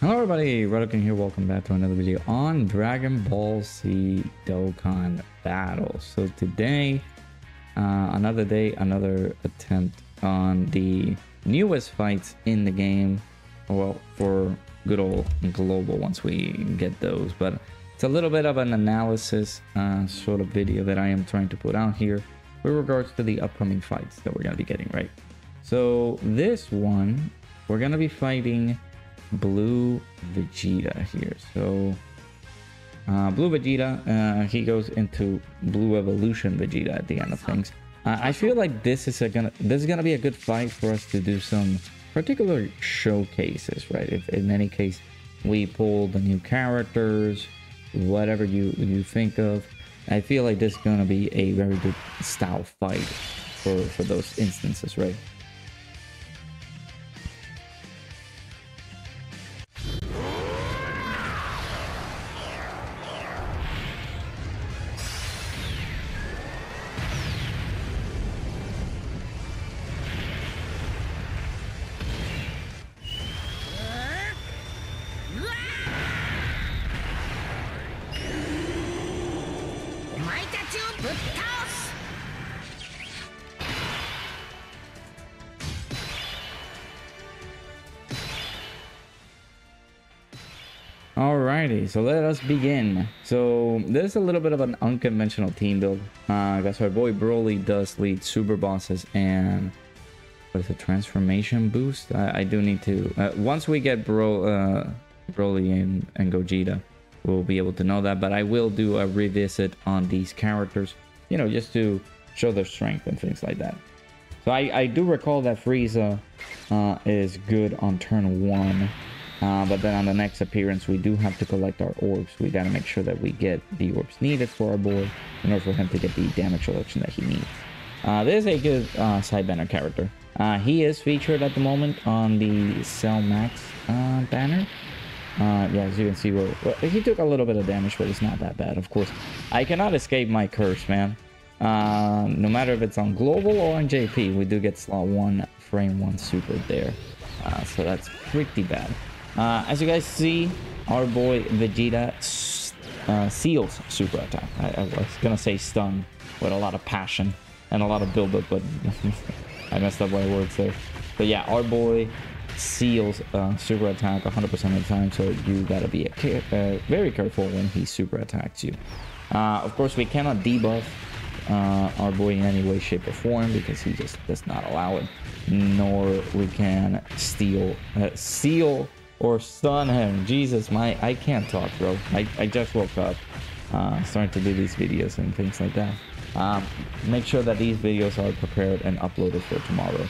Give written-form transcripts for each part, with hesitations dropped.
Hello everybody, Dokkan here. Welcome back to another video on Dragon Ball Z Dokkan Battle. So today, another day, another attempt on the newest fights in the game. Well, for good old global once we get those. But it's a little bit of an analysis sort of video that I am trying to put out here with regards to the upcoming fights that we're going to be getting, right? So this one, we're going to be fighting Blue VEGETA here. So Blue VEGETA, he goes into Blue Evolution VEGETA at the end of things. I feel like this is gonna be a good fight for us to do some particular showcases, right? If in any case we pull the new characters, whatever you think of, I feel like this is gonna be a very good style fight for those instances, right? Alrighty, so let us begin. So there's a little bit of an unconventional team build. Guess our boy Broly does lead super bosses and what is a transformation boost? I do need to once we get Broly and Gogeta, we'll be able to know that. But I will do a revisit on these characters, you know, just to show their strength and things like that. So I do recall that Frieza is good on turn 1. But then on the next appearance, we do have to collect our orbs. We got to make sure that we get the orbs needed for our boy in order for him to get the damage reduction that he needs. This is a good side banner character. He is featured at the moment on the Cell Max banner. Yeah, as you can see, well, he took a little bit of damage, but it's not that bad. Of course, I cannot escape my curse, man. No matter if it's on Global or on JP, we do get slot 1, frame 1 super there. So that's pretty bad. As you guys see, our boy VEGETA seals super attack. I was gonna say stun with a lot of passion and a lot of build-up, but I messed up my words there. But yeah, our boy seals super attack 100% of the time, so you gotta be very careful when he super attacks you. Of course, we cannot debuff our boy in any way, shape, or form because he just does not allow it. Nor we can seal or stun him. Jesus, I can't talk, bro. I just woke up, starting to do these videos and things like that. Make sure that these videos are prepared and uploaded for tomorrow.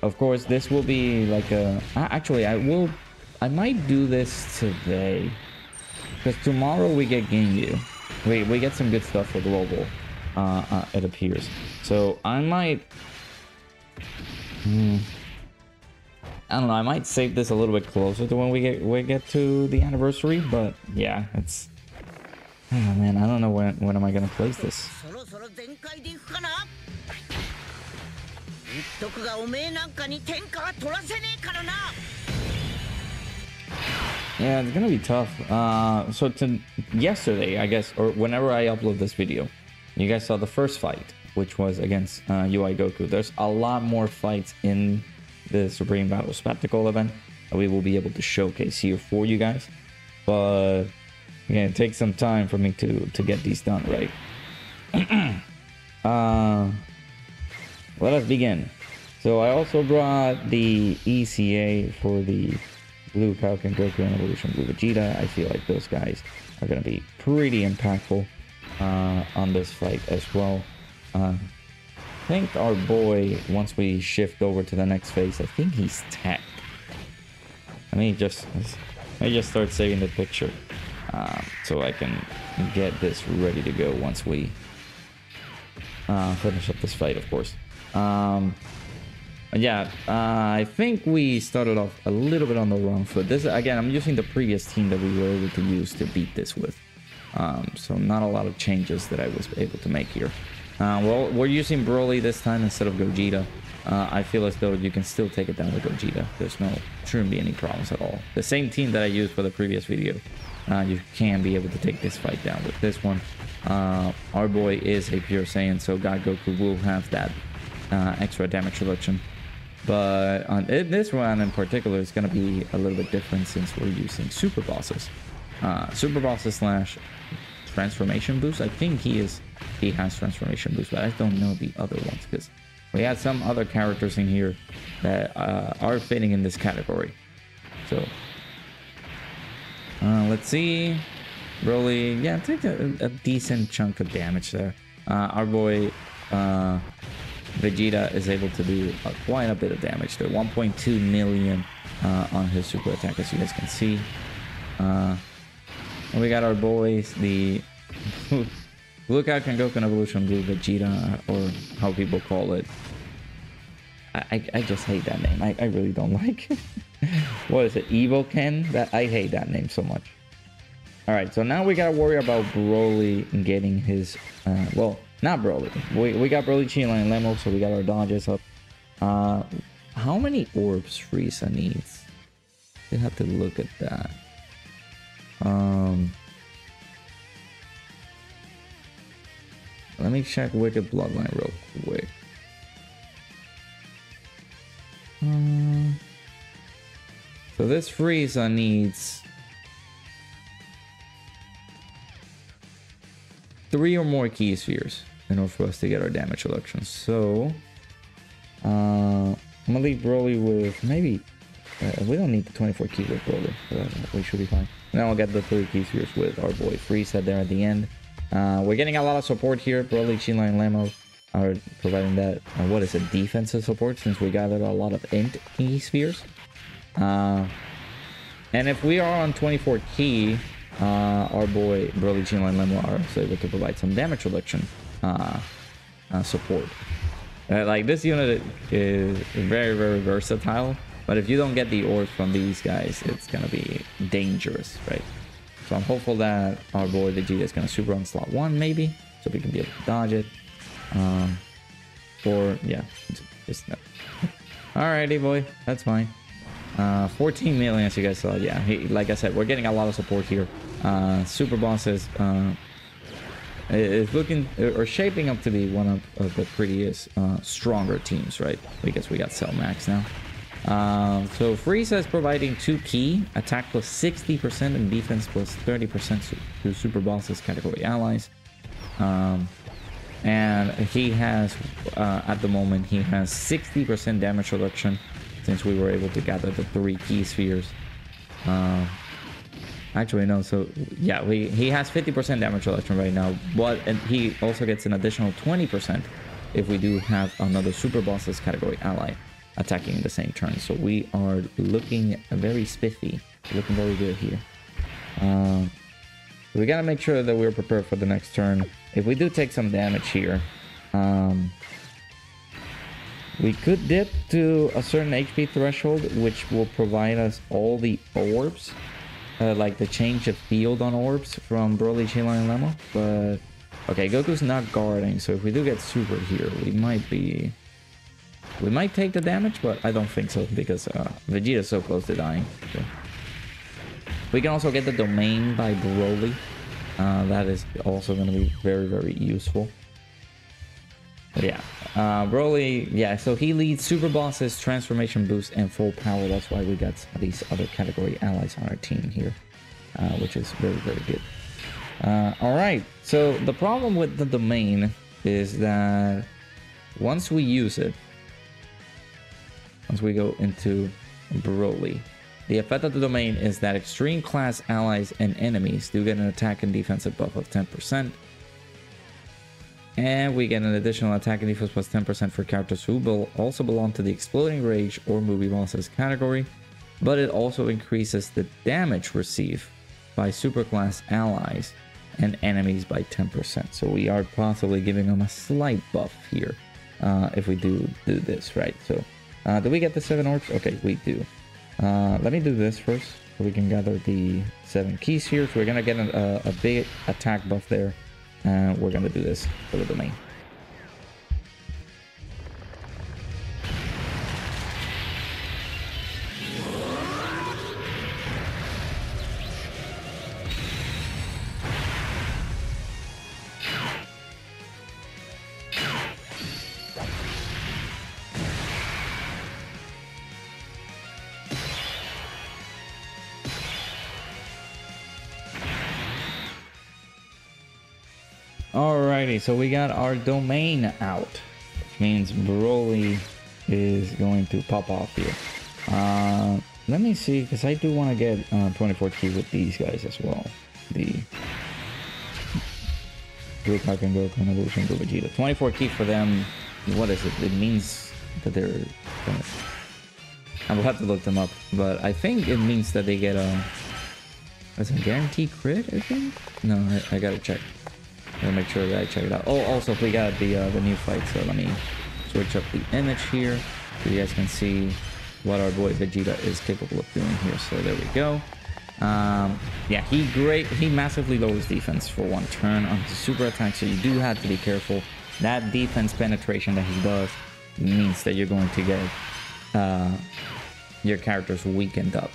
Of course, this will be like a... Actually, I might do this today, because tomorrow we get Ginyu. We get some good stuff for Global, it appears. So I might... I don't know, I might save this a little bit closer to when we get to the anniversary, but yeah, it's... Oh man, I don't know when am I gonna place this. Yeah, it's gonna be tough. So yesterday, I guess, or whenever I upload this video, you guys saw the first fight, which was against UI Goku. There's a lot more fights in the Supreme Battle Spectacle event that we will be able to showcase here for you guys, but yeah, it takes some time for me to get these done, right? Let us begin. So I also brought the ECA for the Blue Falcon Goku and Evolution Blue VEGETA. I feel like those guys are going to be pretty impactful on this fight as well. I think our boy, once we shift over to the next phase, I think he's tech. Let me just start saving the picture so I can get this ready to go once we finish up this fight, of course. Yeah, I think we started off a little bit on the wrong foot. This, again, I'm using the previous team that we were able to use to beat this with. So not a lot of changes that I was able to make here. Well, we're using Broly this time instead of Gogeta. I feel as though you can still take it down with Vegeta. Shouldn't be any problems at all. The same team that I used for the previous video, you can be able to take this fight down with this one. Our boy is a pure Saiyan, so God Goku will have that extra damage reduction. But on this one in particular, it's going to be a little bit different since we're using super bosses. Super bosses slash transformation boost. I think he has transformation boost, but I don't know the other ones because we had some other characters in here that are fitting in this category. So let's see. Broly, yeah, take a decent chunk of damage there. Our boy Vegeta is able to do quite a bit of damage there. 1.2 million on his super attack, as you guys can see. And we got our boys, the Lookout Kangoku Evolution Blue Vegeta, or how people call it. I just hate that name. I really don't like it. What is it? Evo Ken? I hate that name so much. Alright, so now we gotta worry about Broly getting his... well, not Broly. We got Broly, Chila, and Lemo, so we got our dodges up. How many orbs Frieza needs? We have to look at that. Let me check Wicked Bloodline real quick. So this Frieza needs 3 or more key spheres in order for us to get our damage reduction. So I'm gonna leave Broly with maybe we don't need the 24 key with Broly, we should be fine. Now we'll get the 3 key spheres with our boy Frieza there at the end. We're getting a lot of support here. Broly, Chila, and Lemo are providing that what is it, defensive support, since we gathered a lot of int key spheres. And if we are on 24 key, our boy Broly, Chila, and Lemo are also able to provide some damage reduction support. Like, this unit is very, very versatile, but if you don't get the orbs from these guys, it's gonna be dangerous, right? So I'm hopeful that our boy Vegeta is gonna super on slot 1 maybe, so we can be able to dodge it. Or yeah, just no. Alrighty, boy, that's fine. 14 million, as you guys saw. Yeah, like I said, we're getting a lot of support here. Super bosses is looking or shaping up to be one of the prettiest stronger teams, right? Because we got Cell Max now. So Frieza is providing 2 key, attack plus 60% and defense plus 30% to super bosses category allies. And he has at the moment he has 60% damage reduction since we were able to gather the 3 key spheres. Actually no, so yeah, he has 50% damage reduction right now, but and he also gets an additional 20% if we do have another super bosses category ally attacking in the same turn. So we are looking very spiffy, looking very good here. We gotta make sure that we're prepared for the next turn. If we do take some damage here, we could dip to a certain HP threshold, which will provide us all the orbs, like the change of field on orbs from Broly, Chila, and Lemo. But okay, Goku's not guarding, so if we do get super here, we might take the damage, but I don't think so because Vegeta's so close to dying. So. We can also get the domain by Broly. That is also going to be very, very useful. But yeah, Broly, yeah, so he leads super bosses, transformation boost, and full power. That's why we got these other category allies on our team here, which is very, very good. All right, so the problem with the domain is that once we use it, once we go into Broly, the effect of the domain is that extreme class allies and enemies do get an attack and defensive buff of 10%. And we get an additional attack and defense plus 10% for characters who also belong to the Exploding Rage or Movie Bosses category. But it also increases the damage received by superclass allies and enemies by 10%. So we are possibly giving them a slight buff here if we do this, right? So do we get the 7 orbs? Okay, we do. Let me do this first so we can gather the 7 keys here. So we're gonna get a big attack buff there, and we're gonna do this for the domain. Alrighty, so we got our domain out, which means Broly is going to pop off here. Let me see, because I do want to get 24 key with these guys as well. The Dokkan and Dokkan Evolution to VEGETA. 24 key for them. What is it? It means that they're gonna... I will have to look them up, but I think it means that they get a... Is it a guaranteed crit, I think? No, I gotta check. Gotta make sure that I check it out. Oh, also, we got the new fight, so let me switch up the image here so you guys can see what our boy Vegeta is capable of doing here. So there we go. Yeah, he massively lowers defense for one turn on his super attack, so you do have to be careful. That defense penetration that he does means that you're going to get your characters weakened up.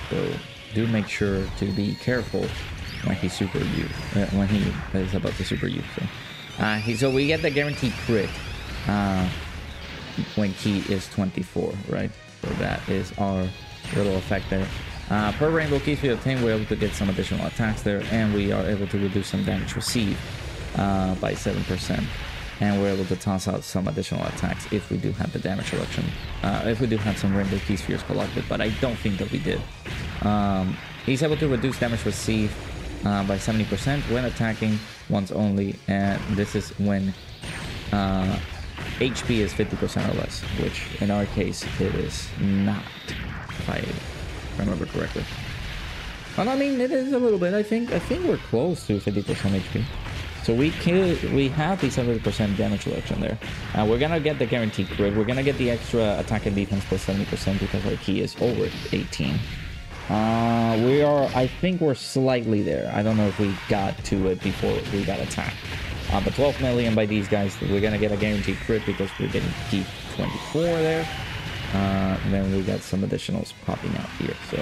So do make sure to be careful when he super you when he is about to super you. So we get the guaranteed crit when key is 24, right? So that is our little effect there. Per rainbow keys we obtain, we're able to get some additional attacks there, and we are able to reduce some damage received by 7%. And we're able to toss out some additional attacks if we do have the damage reduction. If we do have some rainbow key spheres collected, but I don't think that we did. He's able to reduce damage received by 70% when attacking once only, and this is when HP is 50% or less, which in our case it is not, if I remember correctly. Well, I mean, it is a little bit. I think we're close to 50% HP. So we have the 70% damage reduction there. We're gonna get the guaranteed crit. We're gonna get the extra attack and defense plus 70% because our key is over 18. I think we're slightly there. I don't know if we got to it before we got attacked. But 12 million by these guys, we're gonna get a guaranteed crit because we're getting key 24 there. Then we got some additionals popping out here. So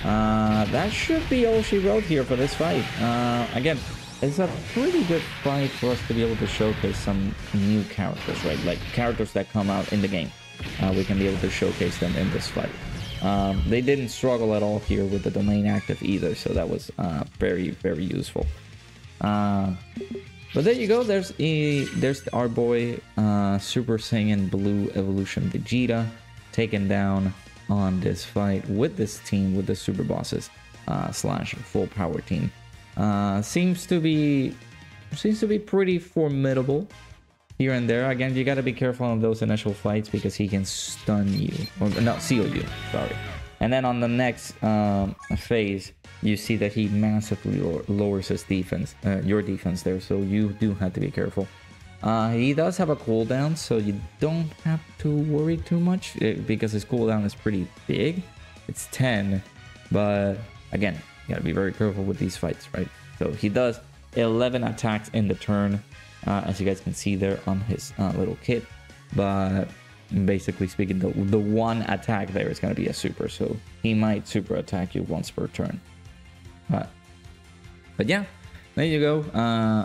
that should be all she wrote here for this fight. Again, it's a pretty good fight for us to be able to showcase some new characters, right? Like characters that come out in the game. We can be able to showcase them in this fight. They didn't struggle at all here with the domain active either, so that was very, very useful. But there you go. There's our boy Super Saiyan Blue Evolution Vegeta taken down on this fight with this team, with the super bosses slash full power team. Seems to be pretty formidable here and there. Again, you got to be careful on those initial fights because he can stun you, or not, seal you, sorry. And then on the next phase, you see that he massively lowers his defense, your defense there, so you do have to be careful. He does have a cooldown, so you don't have to worry too much because his cooldown is pretty big. It's 10, but again, you gotta be very careful with these fights, right? So he does 11 attacks in the turn, as you guys can see there on his little kit. But basically speaking, the one attack there is gonna be a super, so he might super attack you once per turn. But yeah, there you go.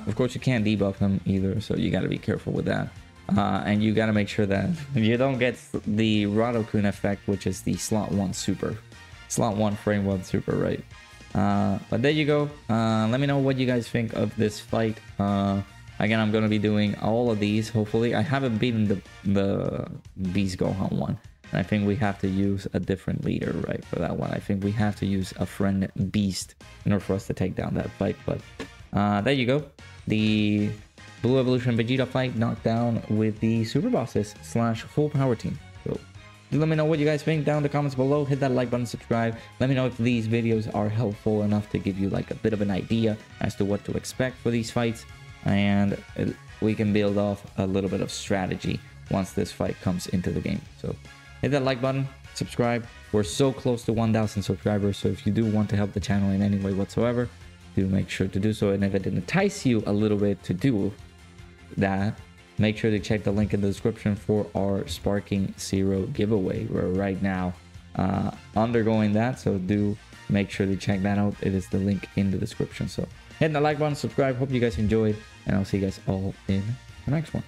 Of course, you can't debuff him either, so you gotta be careful with that. And you gotta make sure that you don't get the Radokun effect, which is the slot 1 super. Slot 1 frame 1 super, right? But there you go. Let me know what you guys think of this fight. Again, I'm going to be doing all of these, hopefully. I haven't beaten the Beast Gohan one. And I think we have to use a different leader, right, for that one. I think we have to use a friend Beast in order for us to take down that fight. But there you go. The Blue Evolution Vegeta fight knocked down with the Super Bosses slash full power team. So let me know what you guys think down in the comments below. Hit that like button, subscribe. Let me know if these videos are helpful enough to give you like a bit of an idea as to what to expect for these fights. And we can build off a little bit of strategy once this fight comes into the game. So hit that like button, subscribe. We're so close to 1,000 subscribers, so if you do want to help the channel in any way whatsoever, do make sure to do so. And if it entices you a little bit to do that, make sure to check the link in the description for our Sparking Zero giveaway. We're right now undergoing that, so do make sure to check that out. It is the link in the description. So hit the like button, subscribe. Hope you guys enjoyed, and I'll see you guys all in the next one.